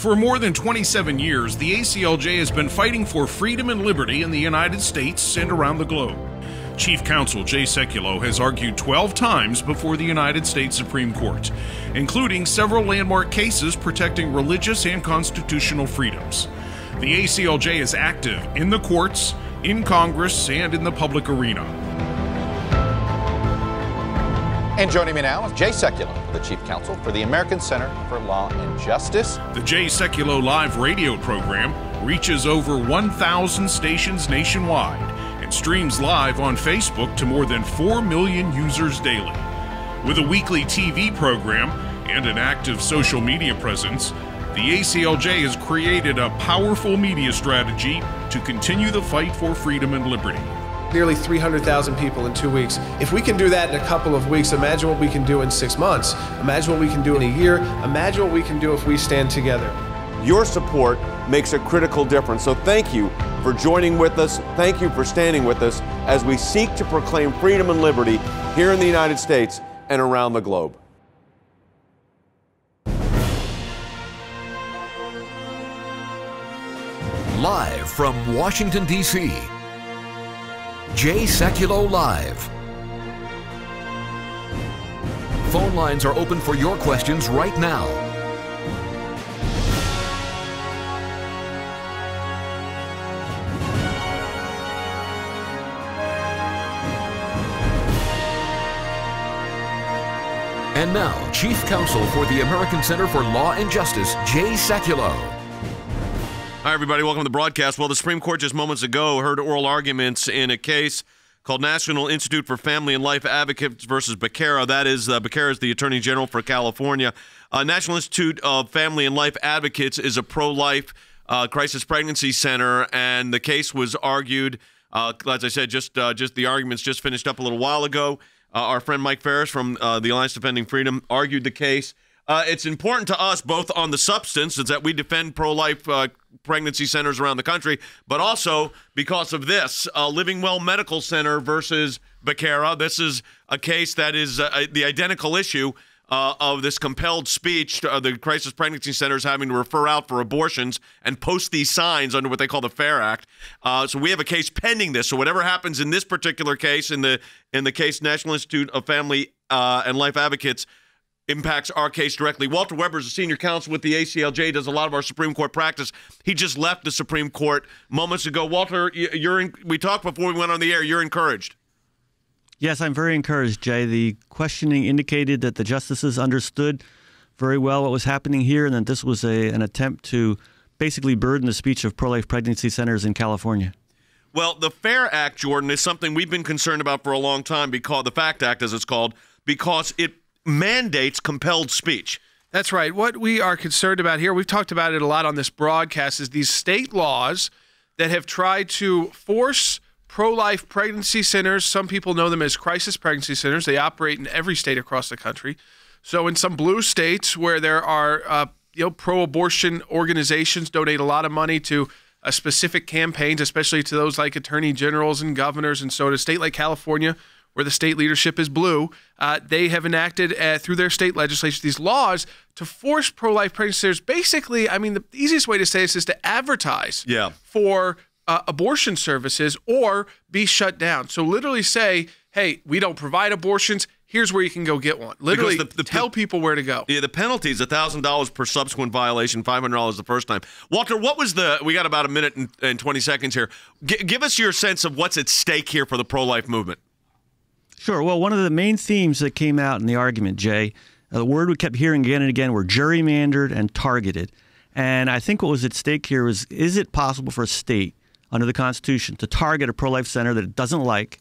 For more than 27 years, the ACLJ has been fighting for freedom and liberty in the United States and around the globe. Chief Counsel Jay Sekulow has argued 12 times before the United States Supreme Court, including several landmark cases protecting religious and constitutional freedoms. The ACLJ is active in the courts, in Congress, and in the public arena. And joining me now is Jay Sekulow, the Chief Counsel for the American Center for Law and Justice. The Jay Sekulow live radio program reaches over 1,000 stations nationwide and streams live on Facebook to more than 4 million users daily. With a weekly TV program and an active social media presence, the ACLJ has created a powerful media strategy to continue the fight for freedom and liberty. Nearly 300,000 people in 2 weeks. If we can do that in a couple of weeks, imagine what we can do in 6 months. Imagine what we can do in a year. Imagine what we can do if we stand together. Your support makes a critical difference. So thank you for joining with us. Thank you for standing with us as we seek to proclaim freedom and liberty here in the United States and around the globe. Live from Washington, D.C., Jay Sekulow Live. Phone lines are open for your questions right now. And now, Chief Counsel for the American Center for Law and Justice, Jay Sekulow. Hi, everybody. Welcome to the broadcast. Well, the Supreme Court just moments ago heard oral arguments in a case called National Institute for Family and Life Advocates versus Becerra. That is, Becerra is the Attorney General for California. National Institute of Family and Life Advocates is a pro-life crisis pregnancy center, and the case was argued, as I said, just the arguments just finished up a little while ago. Our friend Mike Ferris from the Alliance Defending Freedom argued the case. It's important to us, both on the substance, is that we defend pro-life pregnancy centers around the country, but also because of this, Living Well Medical Center versus Becerra. This is a case that is the identical issue of this compelled speech. The crisis pregnancy centers having to refer out for abortions and post these signs under what they call the FAIR Act. So we have a case pending this. So whatever happens in this particular case, in the case National Institute of Family and Life Advocates, impacts our case directly. Walter Weber is a senior counsel with the ACLJ, does a lot of our Supreme Court practice. He just left the Supreme Court moments ago. Walter, we talked before we went on the air. You're encouraged. Yes, I'm very encouraged, Jay. The questioning indicated that the justices understood very well what was happening here and that this was an attempt to basically burden the speech of pro-life pregnancy centers in California. Well, the FAIR Act, Jordan, is something we've been concerned about for a long time, because the FACT Act, as it's called, because it mandates compelled speech. That's right. What we are concerned about here, we've talked about it a lot on this broadcast, is these state laws that have tried to force pro-life pregnancy centers. Some people know them as crisis pregnancy centers. They operate in every state across the country. So in some blue states where there are pro-abortion organizations donate a lot of money to specific campaigns, especially to those like attorney generals and governors. And so in a state like California, where the state leadership is blue, they have enacted through their state legislature these laws to force pro-life pregnancy centers. Basically, I mean, the easiest way to say this is to advertise for abortion services or be shut down. So literally say, hey, we don't provide abortions. Here's where you can go get one. Literally tell people where to go. Yeah, the penalty is $1,000 per subsequent violation, $500 the first time. Walter, what was we got about a minute and 20 seconds here. Give us your sense of what's at stake here for the pro-life movement. Sure. Well, one of the main themes that came out in the argument, Jay, the word we kept hearing again and again were gerrymandered and targeted. And I think what was at stake here was, is it possible for a state under the Constitution to target a pro-life center that it doesn't like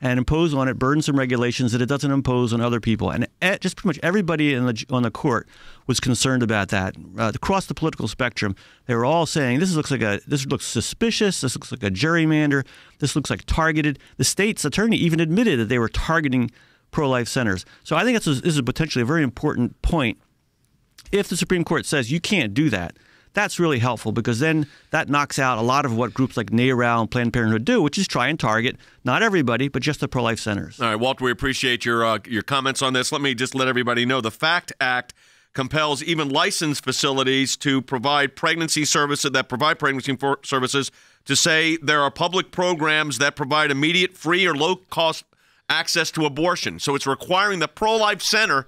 and impose on it burdensome regulations that it doesn't impose on other people? And just pretty much everybody on the court was concerned about that. Across the political spectrum, they were all saying, this looks suspicious, this looks like a gerrymander, this looks like targeted. The state's attorney even admitted that they were targeting pro-life centers. So I think this is potentially a very important point. If the Supreme Court says you can't do that, that's really helpful, because then that knocks out a lot of what groups like NARAL and Planned Parenthood do, which is try and target not everybody, but just the pro-life centers. All right, Walter, we appreciate your comments on this. Let me just let everybody know the FACT Act compels even licensed facilities to provide pregnancy services to say there are public programs that provide immediate, free, or low-cost access to abortion. So it's requiring the pro-life center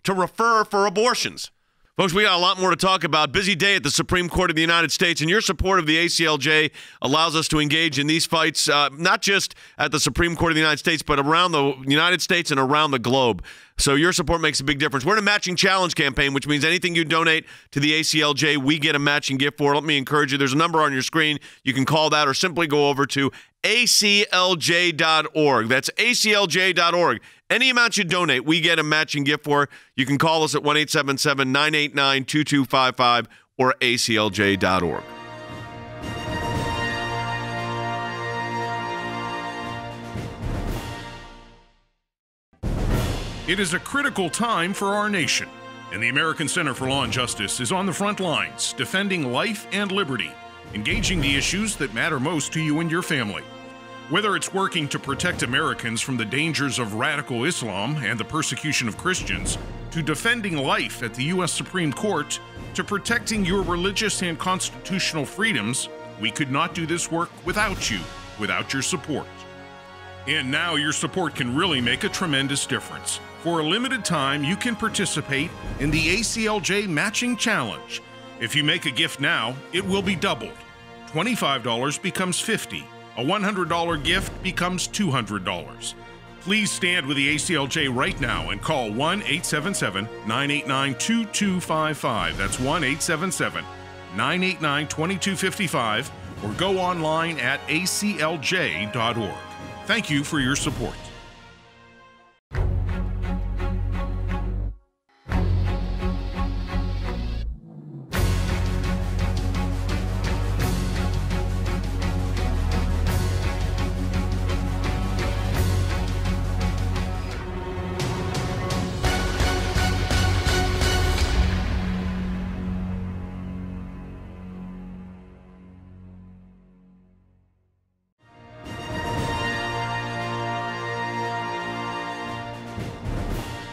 to refer for abortions. Folks, we got a lot more to talk about. Busy day at the Supreme Court of the United States, and your support of the ACLJ allows us to engage in these fights, not just at the Supreme Court of the United States, but around the United States and around the globe. So your support makes a big difference. We're in a matching challenge campaign, which means anything you donate to the ACLJ, we get a matching gift for. Let me encourage you. There's a number on your screen. You can call that or simply go over to ACLJ.org. That's ACLJ.org. Any amount you donate, we get a matching gift for. You can call us at 1-877-989-2255 or ACLJ.org. It is a critical time for our nation, and the American Center for Law and Justice is on the front lines, defending life and liberty, engaging the issues that matter most to you and your family. Whether it's working to protect Americans from the dangers of radical Islam and the persecution of Christians, to defending life at the U.S. Supreme Court, to protecting your religious and constitutional freedoms, we could not do this work without you, without your support. And now your support can really make a tremendous difference. For a limited time, you can participate in the ACLJ Matching Challenge. If you make a gift now, it will be doubled. $25 becomes $50. A $100 gift becomes $200. Please stand with the ACLJ right now and call 1-877-989-2255. That's 1-877-989-2255, or go online at aclj.org. Thank you for your support.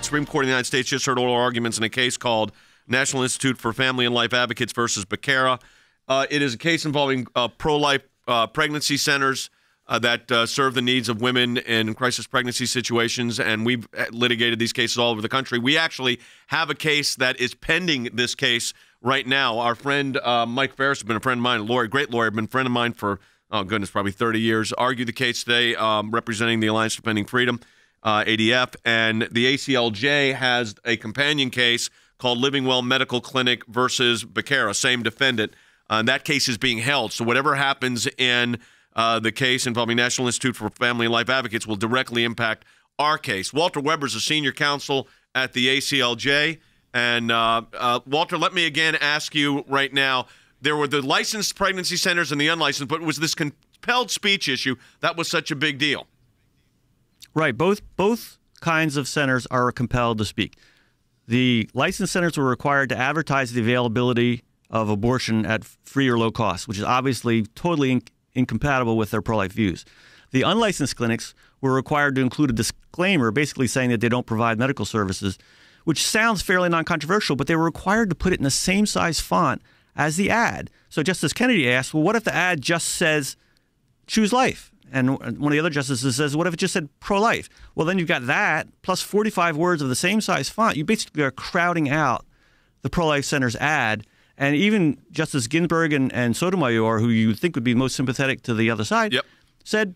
Supreme Court of the United States just heard oral arguments in a case called National Institute for Family and Life Advocates versus Becerra. It is a case involving pro-life pregnancy centers that serve the needs of women in crisis pregnancy situations, and we've litigated these cases all over the country. We actually have a case that is pending this case right now. Our friend Mike Ferris has been a friend of mine, a lawyer, great lawyer, been a friend of mine for, oh goodness, probably 30 years, argued the case today representing the Alliance Defending Freedom, ADF, and the ACLJ has a companion case called Living Well Medical Clinic versus Becerra, same defendant. That case is being held. So whatever happens in the case involving National Institute for Family and Life Advocates will directly impact our case. Walter Weber is a senior counsel at the ACLJ. And Walter, let me again ask you right now, there were the licensed pregnancy centers and the unlicensed, but it was this compelled speech issue that was such a big deal. Right. Both kinds of centers are compelled to speak. The licensed centers were required to advertise the availability of abortion at free or low cost, which is obviously totally incompatible with their pro-life views. The unlicensed clinics were required to include a disclaimer basically saying that they don't provide medical services, which sounds fairly non-controversial, but they were required to put it in the same size font as the ad. So Justice Kennedy asked, well, what if the ad just says choose life? And one of the other justices says, what if it just said pro-life? Well, then you've got that plus 45 words of the same size font. You basically are crowding out the pro-life center's ad. And even Justice Ginsburg and Sotomayor, who you think would be most sympathetic to the other side, yep, said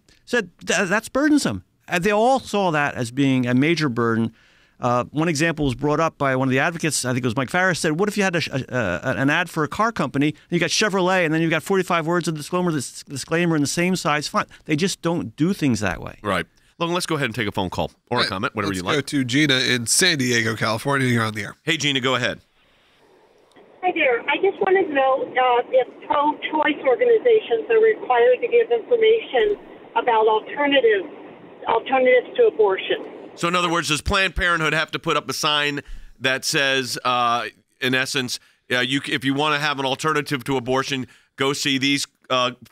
that's burdensome. And they all saw that as being a major burden. One example was brought up by one of the advocates, I think it was Mike Farris, said, what if you had an ad for a car company, and you got Chevrolet, and then you got 45 words of disclaimer in the same size font? They just don't do things that way. Right. Logan, let's go ahead and take a phone call or a comment, whatever you like. Let's go to Gina in San Diego, California. You're on the air. Hey, Gina, go ahead. Hi there. I just wanted to know if pro-choice organizations are required to give information about alternatives to abortion. So in other words, does Planned Parenthood have to put up a sign that says, in essence, if you want to have an alternative to abortion, go see these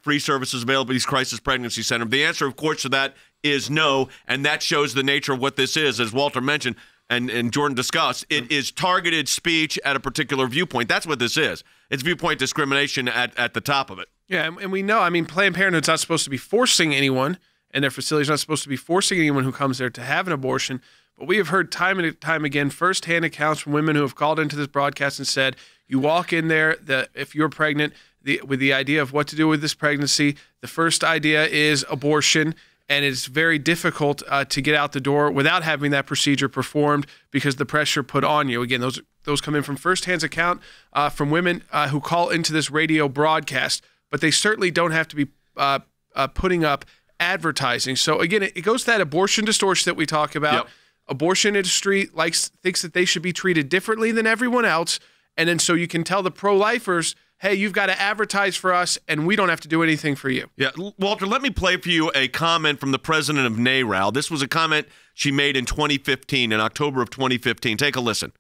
free services available at these crisis pregnancy centers? The answer, of course, to that is no, and that shows the nature of what this is. As Walter mentioned, and Jordan discussed, it is targeted speech at a particular viewpoint. That's what this is. It's viewpoint discrimination at the top of it. Yeah, and we know, Planned Parenthood's not supposed to be forcing anyone, and their facility's not supposed to be forcing anyone who comes there to have an abortion. But we have heard time and time again firsthand accounts from women who have called into this broadcast and said, you walk in there, if you're pregnant, with the idea of what to do with this pregnancy, the first idea is abortion, and it's very difficult to get out the door without having that procedure performed because the pressure put on you. Again, those come in from firsthand account from women who call into this radio broadcast, but they certainly don't have to be putting up advertising. So again, it goes to that abortion distortion that we talk about. Yep. Abortion industry thinks that they should be treated differently than everyone else, and then so you can tell the pro-lifers, hey, you've got to advertise for us, and we don't have to do anything for you. Yeah, Walter, let me play for you a comment from the president of NARAL. This was a comment she made in 2015, in October of 2015. Take a listen.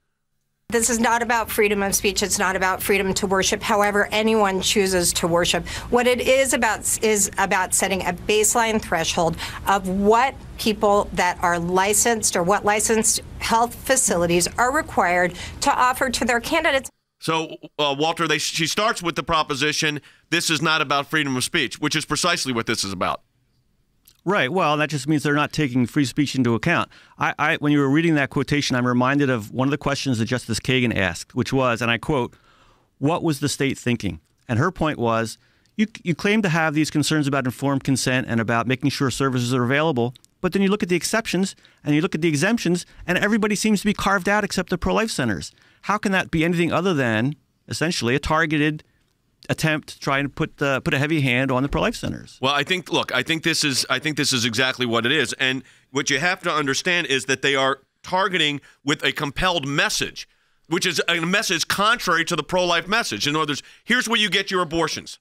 This is not about freedom of speech. It's not about freedom to worship however anyone chooses to worship. What it is about setting a baseline threshold of what people that are licensed or what licensed health facilities are required to offer to their candidates. So, Walter, she starts with the proposition, this is not about freedom of speech, which is precisely what this is about. Right. Well, that just means they're not taking free speech into account. When you were reading that quotation, I'm reminded of one of the questions that Justice Kagan asked, which was, and I quote, what was the state thinking? And her point was, you claim to have these concerns about informed consent and about making sure services are available, but then you look at the exceptions and you look at the exemptions, and everybody seems to be carved out except the pro-life centers. How can that be anything other than essentially a targeted attempt to try and put a heavy hand on the pro-life centers? Well, I think this is exactly what it is. And what you have to understand is that they are targeting with a compelled message, which is a message contrary to the pro-life message. In other words, here's where you get your abortions.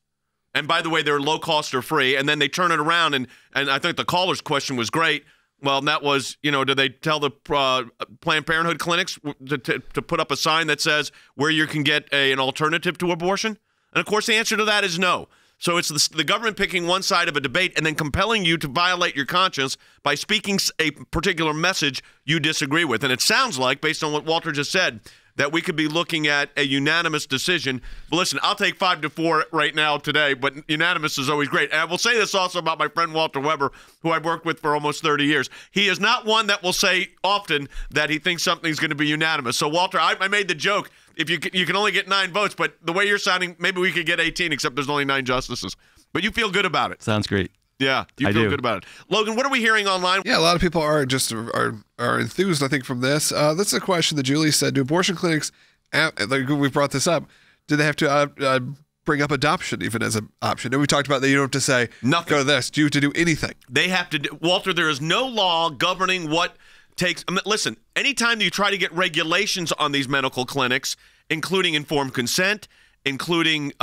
And by the way, they're low cost or free. And then they turn it around. And I think the caller's question was great. Well, that was, do they tell the Planned Parenthood clinics to put up a sign that says where you can get an alternative to abortion? And, of course, the answer to that is no. So it's the government picking one side of a debate and then compelling you to violate your conscience by speaking a particular message you disagree with. And it sounds like, based on what Walter just said, that we could be looking at a unanimous decision. But listen, I'll take 5-4 right now today, but unanimous is always great. And I will say this also about my friend Walter Weber, who I've worked with for almost 30 years. He is not one that will say often that he thinks something's going to be unanimous. So, Walter, I made the joke, if you can only get 9 votes, but the way you're sounding, maybe we could get 18, except there's only 9 justices. But you feel good about it. Sounds great. Yeah, you feel good about it. Logan, what are we hearing online? Yeah, a lot of people are enthused, I think, from this. This is a question that Julie said. Do abortion clinics, we brought this up, do they have to bring up adoption even as an option? And we talked about that you don't have to say, nothing. Go to this. Do you have to do anything? They have to do, Walter, there is no law governing what takes. Listen, anytime you try to get regulations on these medical clinics, including informed consent, including,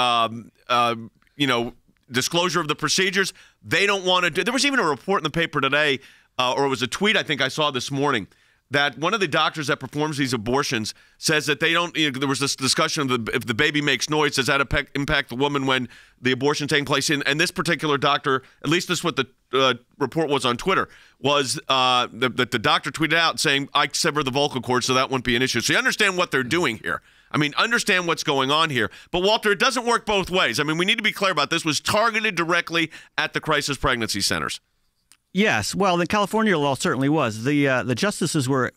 disclosure of the procedures, they don't want to do. There was even a report in the paper today, or it was a tweet I think I saw this morning, that one of the doctors that performs these abortions says that they don't. There was this discussion of if the baby makes noise, does that impact the woman when the abortion taking place? And this particular doctor, at least this is what the report was on Twitter, was that the doctor tweeted out saying, "I sever the vocal cord, so that wouldn't be an issue." So you understand what they're doing here. Understand what's going on here. But, Walter, it doesn't work both ways. We need to be clear about this. Was targeted directly at the crisis pregnancy centers. Yes. Well, the California law certainly was. The justices were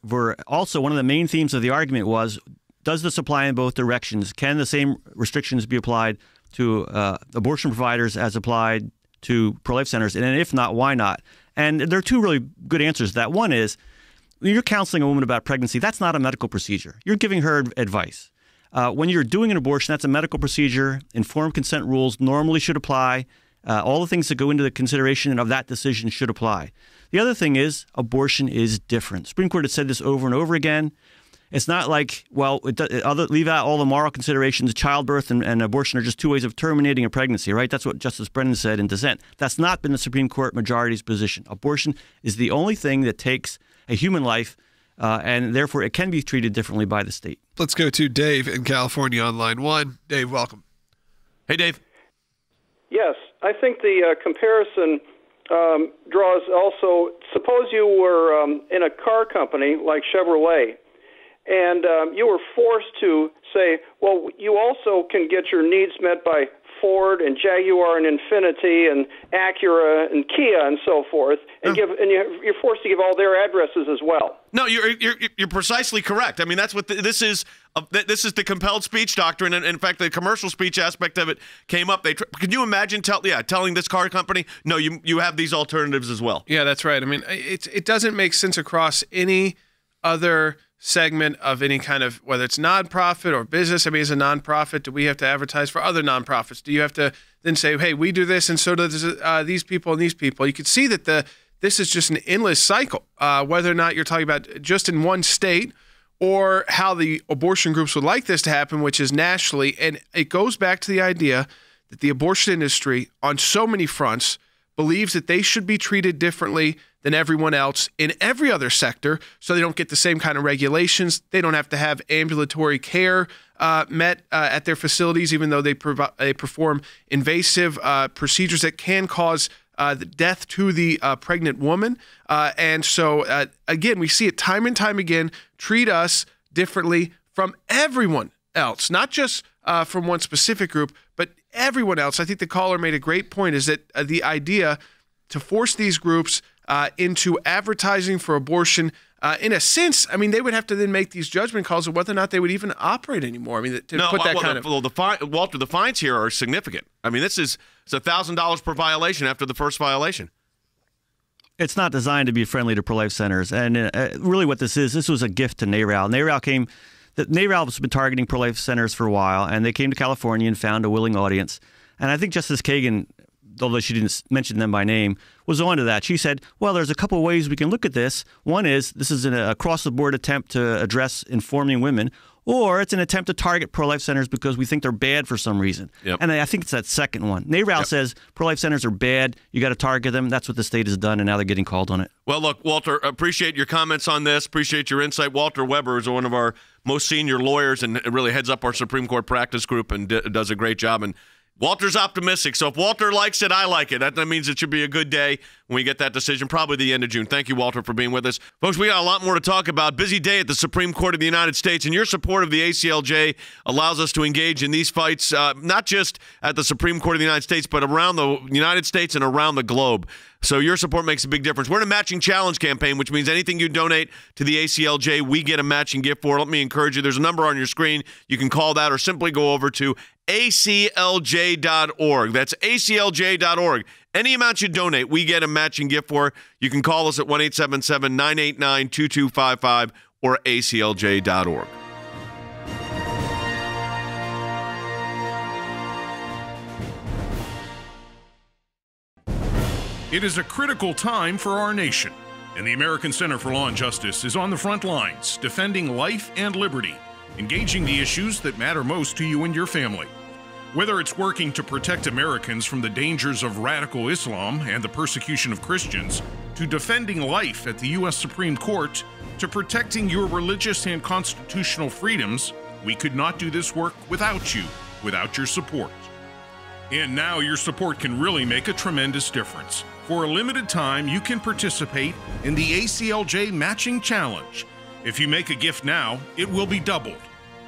also, one of the main themes of the argument was, does this apply in both directions? Can the same restrictions be applied to abortion providers as applied to pro-life centers? And if not, why not? And there are 2 really good answers to that. One is, when you're counseling a woman about pregnancy, that's not a medical procedure. You're giving her advice. When you're doing an abortion, that's a medical procedure. Informed consent rules normally should apply. All the things that go into the consideration of that decision should apply. The other thing is, abortion is different. Supreme Court has said this over and over again. It's not like, leave out all the moral considerations. Childbirth and abortion are just 2 ways of terminating a pregnancy, right? That's what Justice Brennan said in dissent. That's not been the Supreme Court majority's position. Abortion is the only thing that takes a human life, and therefore it can be treated differently by the state. Let's go to Dave in California on line 1. Dave, welcome. Hey, Dave. Yes, I think the comparison draws also, suppose you were in a car company like Chevrolet, and you were forced to say, well, you also can get your needs met by Ford and Jaguar and Infiniti and Acura and Kia and so forth, and you're forced to give all their addresses as well. No, you're precisely correct. I mean, that's what this is. This is the compelled speech doctrine, and in fact, the commercial speech aspect of it came up. Can you imagine telling this car company, no, you have these alternatives as well? Yeah, that's right. I mean, it doesn't make sense across any other segment of any kind of, whether it's nonprofit or business. I mean, as a nonprofit, do we have to advertise for other nonprofits? Do you have to then say, hey, we do this and so do these people and these people? You could see that this is just an endless cycle, whether or not you're talking about just in one state or how the abortion groups would like this to happen, which is nationally. And it goes back to the idea that the abortion industry on so many fronts believes that they should be treated differently than everyone else in every other sector, so they don't get the same kind of regulations. They don't have to have ambulatory care met at their facilities, even though they perform invasive procedures that can cause the death to the pregnant woman. And so, again, we see it time and time again, treat us differently from everyone else, not just from one specific group, but everyone else. I think the caller made a great point, is that the idea to force these groups into advertising for abortion, in a sense, I mean, they would have to then make these judgment calls of whether or not they would even operate anymore. I mean, Walter, the fines here are significant. I mean, it's $1,000 per violation after the first violation. It's not designed to be friendly to pro-life centers. And really what this was a gift to NARAL. NARAL has been targeting pro-life centers for a while, and they came to California and found a willing audience. And I think Justice Kagan, although she didn't mention them by name, was on to that. She said, well, there's a couple ways we can look at this. One is this is an across-the-board attempt to address informing women, or it's an attempt to target pro-life centers because we think they're bad for some reason. Yep. And I think it's that second one. NARAL says pro-life centers are bad. You got to target them. That's what the state has done, and now they're getting called on it. Well, look, Walter, appreciate your comments on this. Appreciate your insight. Walter Weber is one of our most senior lawyers and really heads up our Supreme Court practice group and does a great job. And Walter's optimistic, so if Walter likes it, I like it. That means it should be a good day when we get that decision, probably the end of June. Thank you, Walter, for being with us. Folks, we got a lot more to talk about. Busy day at the Supreme Court of the United States, and your support of the ACLJ allows us to engage in these fights, not just at the Supreme Court of the United States, but around the United States and around the globe. So your support makes a big difference. We're in a matching challenge campaign, which means anything you donate to the ACLJ, we get a matching gift for. Let me encourage you. There's a number on your screen. You can call that or simply go over to ACLJ.org. That's ACLJ.org. Any amount you donate, we get a matching gift for. You can call us at 1-877-989-2255 or ACLJ.org. It is a critical time for our nation, and the American Center for Law and Justice is on the front lines, defending life and liberty, engaging the issues that matter most to you and your family. Whether it's working to protect Americans from the dangers of radical Islam and the persecution of Christians, to defending life at the U.S. Supreme Court, to protecting your religious and constitutional freedoms, we could not do this work without you, without your support. And now your support can really make a tremendous difference. For a limited time, you can participate in the ACLJ Matching Challenge. If you make a gift now, it will be doubled.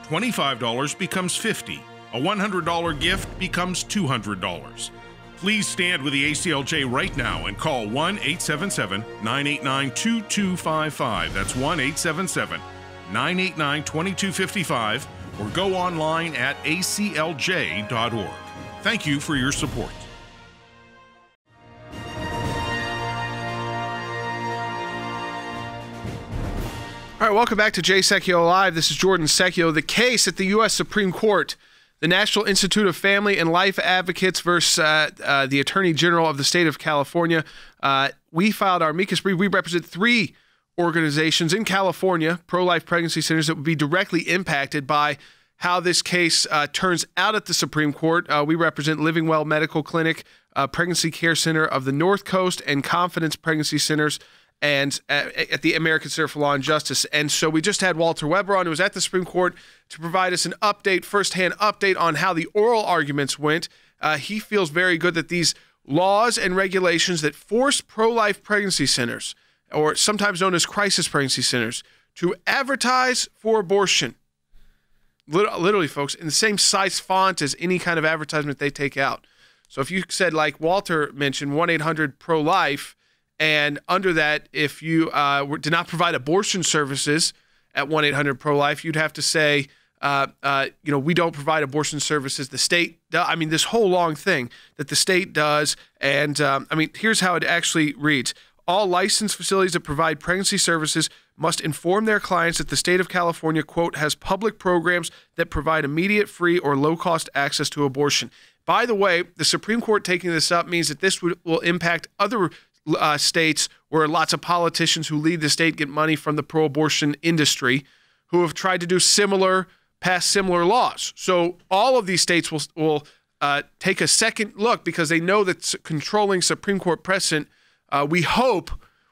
$25 becomes $50. A $100 gift becomes $200. Please stand with the ACLJ right now and call 1-877-989-2255. That's 1-877-989-2255, or go online at aclj.org. Thank you for your support. All right, welcome back to Jay Sekulow Live. This is Jordan Sekulow. The case at the U.S. Supreme Court, the National Institute of Family and Life Advocates versus the Attorney General of the state of California. We filed our amicus brief. We represent 3 organizations in California, pro-life pregnancy centers, that would be directly impacted by how this case turns out at the Supreme Court. We represent Living Well Medical Clinic, Pregnancy Care Center of the North Coast, and Confidence Pregnancy Centers, and at the American Center for Law and Justice. And so we just had Walter Weber on, who was at the Supreme Court, to provide us an update, firsthand update on how the oral arguments went. He feels very good that these laws and regulations that force pro-life pregnancy centers, or sometimes known as crisis pregnancy centers, to advertise for abortion. Literally, folks, in the same size font as any kind of advertisement they take out. So if you said, like Walter mentioned, 1-800-PRO-LIFE, and under that, if you did not provide abortion services at 1-800-PRO-LIFE, you'd have to say, we don't provide abortion services. The state does. I mean, this whole long thing that the state does. And here's how it actually reads. All licensed facilities that provide pregnancy services must inform their clients that the state of California, quote, has public programs that provide immediate, free, or low-cost access to abortion. By the way, the Supreme Court taking this up means that this will impact other states where lots of politicians who lead the state get money from the pro-abortion industry who have tried to pass similar laws. So all of these states will take a second look because they know that controlling Supreme Court precedent, we hope,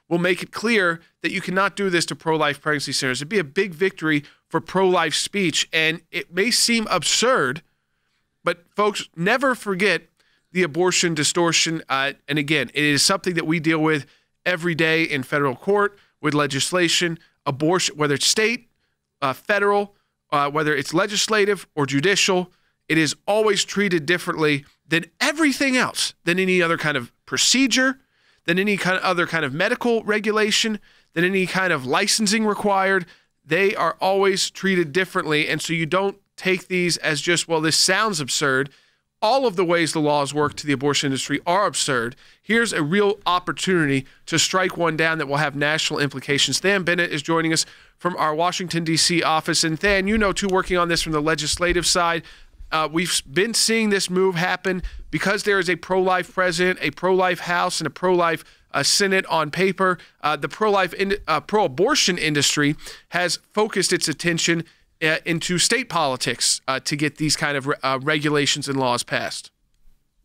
will make it clear that you cannot do this to pro-life pregnancy centers. It'd be a big victory for pro-life speech, and it may seem absurd, but folks, never forget the abortion distortion. And again, it is something that we deal with every day in federal court with legislation, abortion, whether it's state, federal, whether it's legislative or judicial, it is always treated differently than everything else, than any other kind of procedure, than any kind of other kind of medical regulation, than any kind of licensing required. They are always treated differently. And so you don't take these as just, well, this sounds absurd. All of the ways the laws work to the abortion industry are absurd. Here's a real opportunity to strike one down that will have national implications. Than Bennett is joining us from our Washington, D.C. office. And Than, too, working on this from the legislative side. We've been seeing this move happen because there is a pro-life president, a pro-life House, and a pro-life Senate on paper. The pro-abortion industry has focused its attention into state politics to get these kind of regulations and laws passed.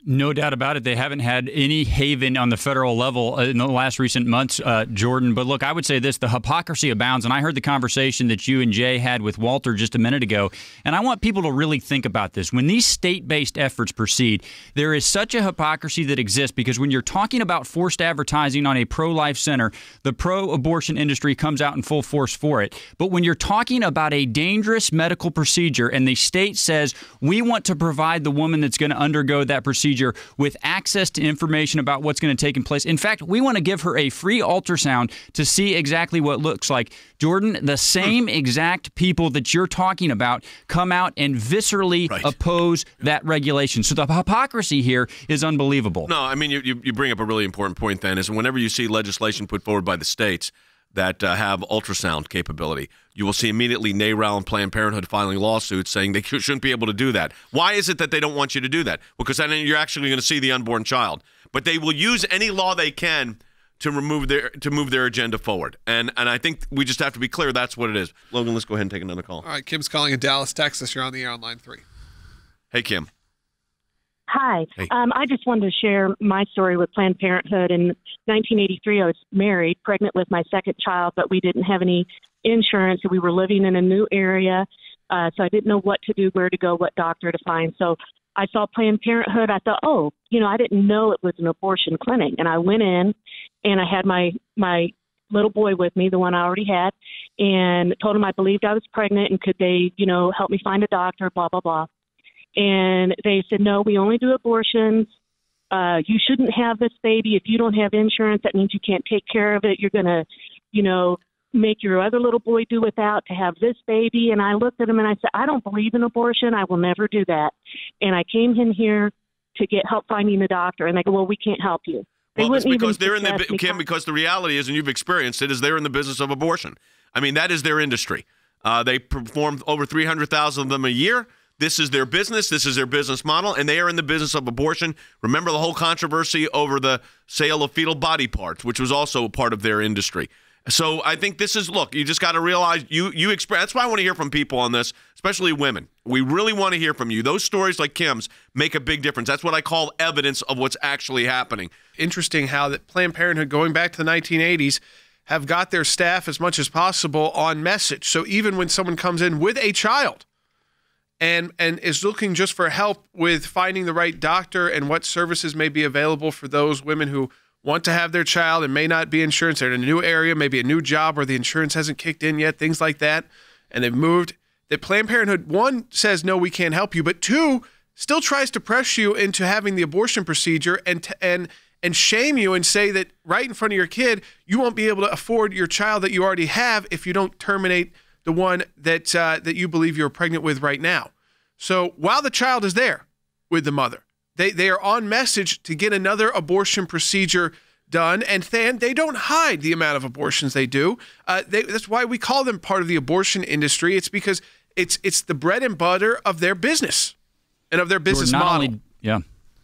No doubt about it. They haven't had any haven on the federal level in the last recent months, Jordan. But look, I would say this, the hypocrisy abounds. And I heard the conversation that you and Jay had with Walter just a minute ago. And I want people to really think about this. When these state-based efforts proceed, there is such a hypocrisy that exists because when you're talking about forced advertising on a pro-life center, the pro-abortion industry comes out in full force for it. But when you're talking about a dangerous medical procedure and the state says, we want to provide the woman that's going to undergo that procedure with access to information about what's going to take place. In fact, we want to give her a free ultrasound to see exactly what it looks like. Jordan, the same exact people that you're talking about come out and viscerally oppose that regulation. So the hypocrisy here is unbelievable. No, I mean, you bring up a really important point then, is whenever you see legislation put forward by the states that have ultrasound capability, you will see immediately NARAL and Planned Parenthood filing lawsuits saying they shouldn't be able to do that. Why is it that they don't want you to do that? Well, because then you're actually going to see the unborn child. But they will use any law they can to move their agenda forward. And I think we just have to be clear that's what it is. Logan, let's go ahead and take another call. All right, Kim's calling in Dallas, Texas. You're on the air on line 3. Hey, Kim. Hi. Hey. I just wanted to share my story with Planned Parenthood. In 1983, I was married, pregnant with my second child, but we didn't have any insurance. We were living in a new area, so I didn't know what to do, where to go, what doctor to find. So I saw Planned Parenthood. I thought, I didn't know it was an abortion clinic. And I went in, and I had my little boy with me, the one I already had, and told him I believed I was pregnant, and could they, help me find a doctor, blah, blah, blah. And they said, no, we only do abortions. You shouldn't have this baby. If you don't have insurance, that means you can't take care of it. You're going to, make your other little boy do without to have this baby. And I looked at him and I said, I don't believe in abortion. I will never do that. And I came in here to get help finding a doctor. And they go, well, we can't help you. Well, it's because they're in the Kim. Because the reality is, and you've experienced it, is they're in the business of abortion. I mean, that is their industry. They perform over 300,000 of them a year. This is their business. This is their business model, and they are in the business of abortion. Remember the whole controversy over the sale of fetal body parts, which was also a part of their industry. So I think this is, look, you just got to realize that's why I want to hear from people on this, especially women. We really want to hear from you. Those stories like Kim's make a big difference. That's what I call evidence of what's actually happening. Interesting how that Planned Parenthood, going back to the 1980s, have got their staff as much as possible on message. So even when someone comes in with a child and is looking just for help with finding the right doctor and what services may be available for those women who want to have their child and may not be insurance. They're in a new area, maybe a new job where the insurance hasn't kicked in yet, things like that, and they've moved. That Planned Parenthood, one, says, no, we can't help you, but two, still tries to press you into having the abortion procedure and shame you and say that right in front of your kid, you won't be able to afford your child that you already have if you don't terminate the one that you believe you're pregnant with right now. So while the child is there with the mother, they are on message to get another abortion procedure done, and they don't hide the amount of abortions they do. That's why we call them part of the abortion industry. It's because it's the bread and butter of their business and of their business model.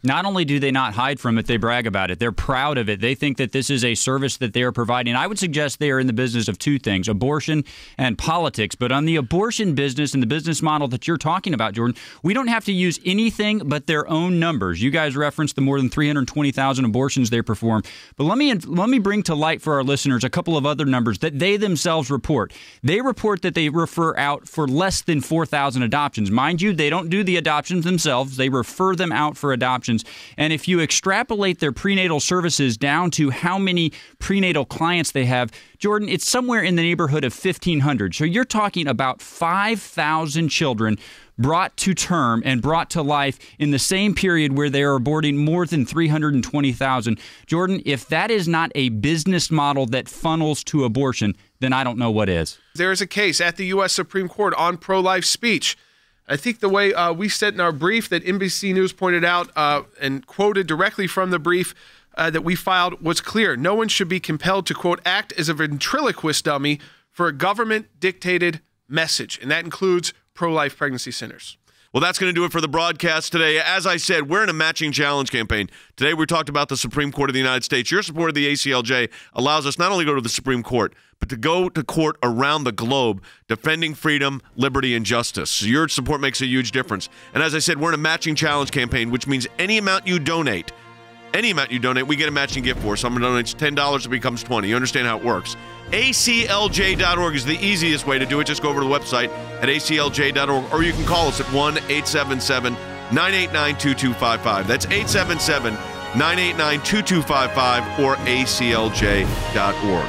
Not only do they not hide from it, they brag about it. They're proud of it. They think that this is a service that they are providing. I would suggest they are in the business of two things, abortion and politics. But on the abortion business and the business model that you're talking about, Jordan, we don't have to use anything but their own numbers. You guys referenced the more than 320,000 abortions they perform. But let me bring to light for our listeners a couple of other numbers that they themselves report. They report that they refer out for less than 4,000 adoptions. Mind you, they don't do the adoptions themselves. They refer them out for adoption. And if you extrapolate their prenatal services down to how many prenatal clients they have, Jordan, it's somewhere in the neighborhood of 1,500. So you're talking about 5,000 children brought to term and brought to life in the same period where they are aborting more than 320,000. Jordan, if that is not a business model that funnels to abortion, then I don't know what is. There is a case at the U.S. Supreme Court on pro-life speech. I think the way we said in our brief that NBC News pointed out and quoted directly from the brief that we filed was clear. No one should be compelled to, quote, act as a ventriloquist dummy for a government-dictated message, and that includes pro-life pregnancy centers. Well, that's going to do it for the broadcast today. As I said, we're in a matching challenge campaign. Today we talked about the Supreme Court of the United States. Your support of the ACLJ allows us not only to go to the Supreme Court, but to go to court around the globe defending freedom, liberty, and justice. So your support makes a huge difference. And as I said, we're in a matching challenge campaign, which means any amount you donate, we get a matching gift for. Someone donates $10, it becomes $20. You understand how it works. ACLJ.org is the easiest way to do it. Just go over to the website at ACLJ.org, or you can call us at 1-877-989-2255. That's 877-989-2255 or ACLJ.org.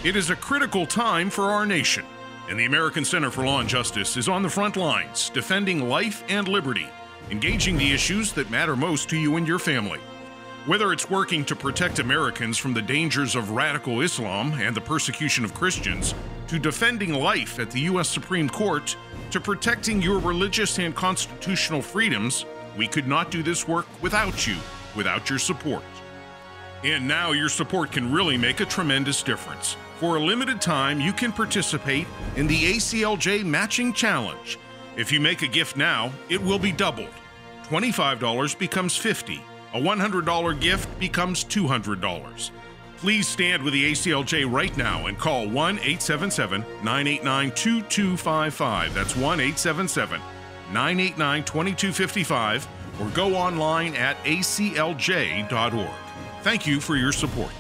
It is a critical time for our nation, and the American Center for Law and Justice is on the front lines, defending life and liberty, engaging the issues that matter most to you and your family. Whether it's working to protect Americans from the dangers of radical Islam and the persecution of Christians, to defending life at the U.S. Supreme Court, to protecting your religious and constitutional freedoms, we could not do this work without you, without your support. And now your support can really make a tremendous difference. For a limited time, you can participate in the ACLJ Matching Challenge. If you make a gift now, it will be doubled. $25 becomes $50. A $100 gift becomes $200. Please stand with the ACLJ right now and call 1-877-989-2255. That's 1-877-989-2255, or go online at aclj.org. Thank you for your support.